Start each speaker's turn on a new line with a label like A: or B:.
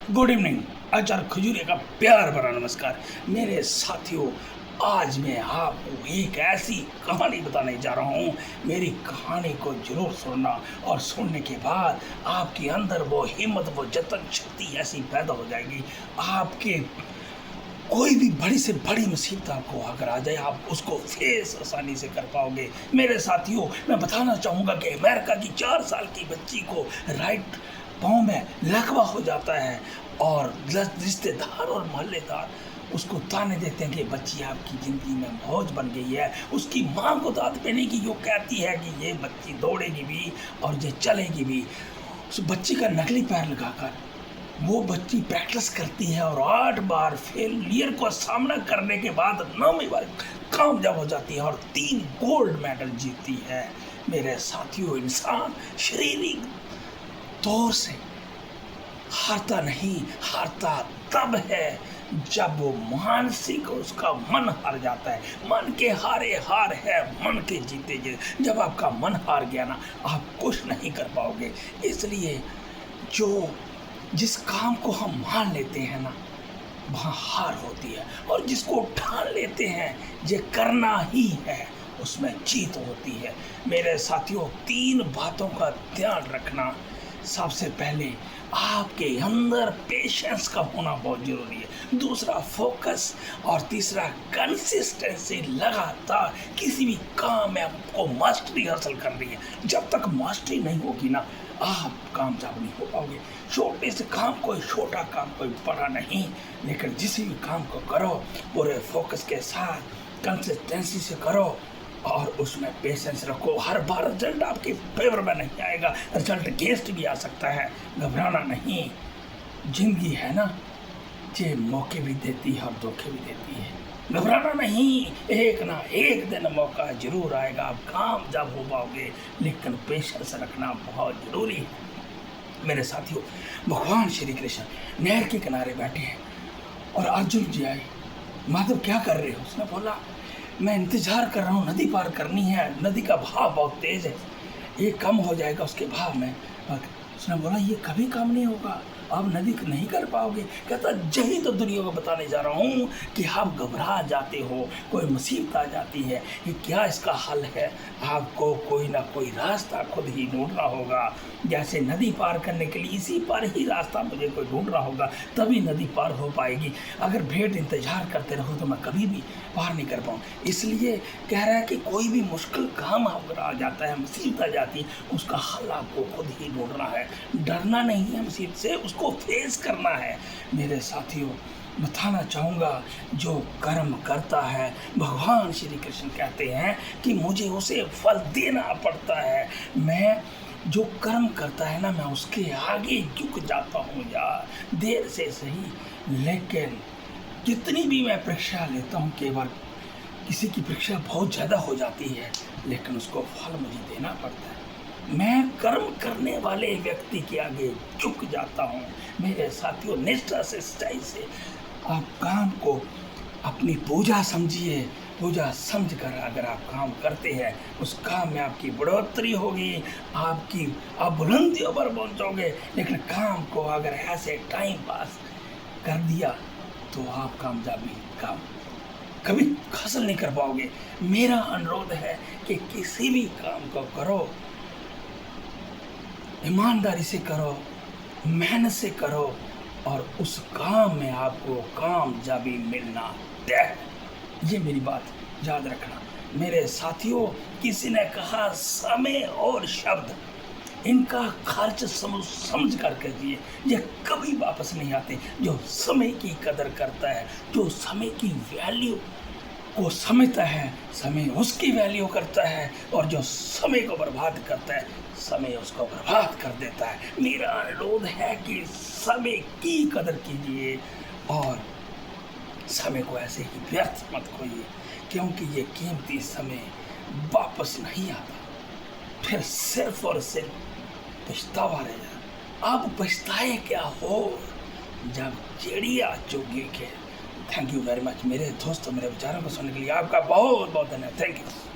A: Good evening. आचार्य खजूरिया का प्यार भरा नमस्कार। मेरे साथियों, आज मैं आपको एक ऐसी कहानी बताने जा रहा हूँ। मेरी कहानी को जरूर सुनना और सुनने के बाद आपके अंदर वो हिम्मत, वो जतन शक्ति ऐसी पैदा हो जाएगी। आपके कोई भी बड़ी से बड़ी मुसीबत आपको अगर आ जाए, आप उसको फेस आसानी से कर पाओगे। मेरे साथियों, मैं बताना चाहूँगा कि अमेरिका की 4 साल की बच्ची को राइट पाँव में लकवा हो जाता है और रिश्तेदार और मोहल्लेदार उसको ताने देते हैं कि बच्ची आपकी ज़िंदगी में मौज बन गई है। उसकी माँ को दाद पेने की जो कहती है कि ये बच्ची दौड़ेगी भी और ये चलेगी भी। उस बच्ची का नकली पैर लगाकर वो बच्ची प्रैक्टिस करती है और 8 बार फेलियर को सामना करने के बाद 9वीं बार कामयाब हो जाती है और 3 गोल्ड मेडल जीतती है। मेरे साथियों, इंसान शारीरिक तौर से हारता नहीं, हारता तब है जब वो मानसिक उसका मन हार जाता है। मन के हारे हार है, मन के जीते जीते। जब आपका मन हार गया ना, आप कुछ नहीं कर पाओगे। इसलिए जिस काम को हम मान लेते हैं ना, वहाँ हार होती है, और जिसको ठान लेते हैं ये करना ही है, उसमें जीत होती है। मेरे साथियों, 3 बातों का ध्यान रखना। सबसे पहले आपके अंदर पेशेंस का होना बहुत जरूरी है। दूसरा फोकस, और तीसरा कंसिस्टेंसी। लगातार किसी भी काम में आपको मास्टरी हासिल करनी है। जब तक मास्टरी नहीं होगी ना, आप कामयाब नहीं हो पाओगे। छोटे से काम, कोई छोटा काम कोई बड़ा नहीं, लेकिन जिस भी काम को करो पूरे फोकस के साथ, कंसिस्टेंसी से करो और उसमें पेशेंस रखो। हर बार रिजल्ट आपके फेवर में नहीं आएगा, रिजल्ट अगेंस्ट भी आ सकता है। घबराना नहीं। जिंदगी है ना, ये मौके भी देती है और धोखे भी देती है। घबराना नहीं, एक ना एक दिन मौका जरूर आएगा, आप कामयाब हो पाओगे, लेकिन पेशेंस रखना बहुत जरूरी है। मेरे साथियों, भगवान श्री कृष्ण नहर के किनारे बैठे हैं और अर्जुन जी आए। माधव, क्या कर रहे हो? उसने बोला, मैं इंतजार कर रहा हूँ, नदी पार करनी है, नदी का बहाव बहुत तेज है, ये कम हो जाएगा उसके भाव में। उसने बोला, ये कभी कम नहीं होगा, आप नदी नहीं कर पाओगे। कहता, यही तो दुनिया को बताने जा रहा हूँ कि आप घबरा जाते हो, कोई मुसीबत आ जाती है, कि क्या इसका हल है। आपको कोई ना कोई रास्ता खुद ही ढूंढना होगा। जैसे नदी पार करने के लिए इसी पर ही रास्ता मुझे कोई ढूंढना होगा, तभी नदी पार हो पाएगी। अगर भेड़ इंतजार करते रहो तो मैं कभी भी पार नहीं कर पाऊँ। इसलिए कह रहा है कि कोई भी मुश्किल काम आपको आ जाता है, मुसीबत आ जाती है, उसका हल आपको खुद ही ढूंढना है। डरना नहीं है मुसीबत से, उसको फेस करना है। मेरे साथियों, बताना चाहूँगा, जो कर्म करता है, भगवान श्री कृष्ण कहते हैं कि मुझे उसे फल देना पड़ता है। मैं जो कर्म करता है ना, मैं उसके आगे झुक जाता हूँ यार, देर से सही। लेकिन जितनी भी मैं परीक्षा लेता हूँ, केवल किसी की परीक्षा बहुत ज़्यादा हो जाती है, लेकिन उसको फल मुझे देना पड़ता है। मैं कर्म करने वाले व्यक्ति के आगे झुक जाता हूँ। मेरे साथियों, निष्ठा से, सच्चाई से आप काम को अपनी पूजा समझिए। पूजा समझकर अगर आप काम करते हैं, उस काम में आपकी बढ़ोतरी होगी, आप बुलंदियों पर पहुँचोगे। लेकिन काम को अगर ऐसे टाइम पास कर दिया तो आप कामयाबी कभी हासिल नहीं कर पाओगे। मेरा अनुरोध है कि किसी भी काम को करो, ईमानदारी से करो, मेहनत से करो, और उस काम में आपको कामयाबी मिलना तय है। ये मेरी बात याद रखना। मेरे साथियों, किसी ने कहा, समय और शब्द, इनका खर्च समझ कर कीजिए, ये कभी वापस नहीं आते। जो समय की कदर करता है, जो समय की वैल्यू को समझता है, समय उसकी वैल्यू करता है, और जो समय को बर्बाद करता है, समय उसको बर्बाद कर देता है। मेरा अनुरोध है कि समय की कदर कीजिए और समय को ऐसे ही व्यर्थ मत खोइए, क्योंकि ये कीमती समय वापस नहीं आता। फिर सिर्फ और सिर्फ पछतावा रह जाए। अब पछताए क्या हो जब चिड़िया चुग गई। थैंक यू वेरी मच मेरे दोस्तों, मेरे विचारों को सुनने के लिए आपका बहुत बहुत धन्यवाद। Thank you.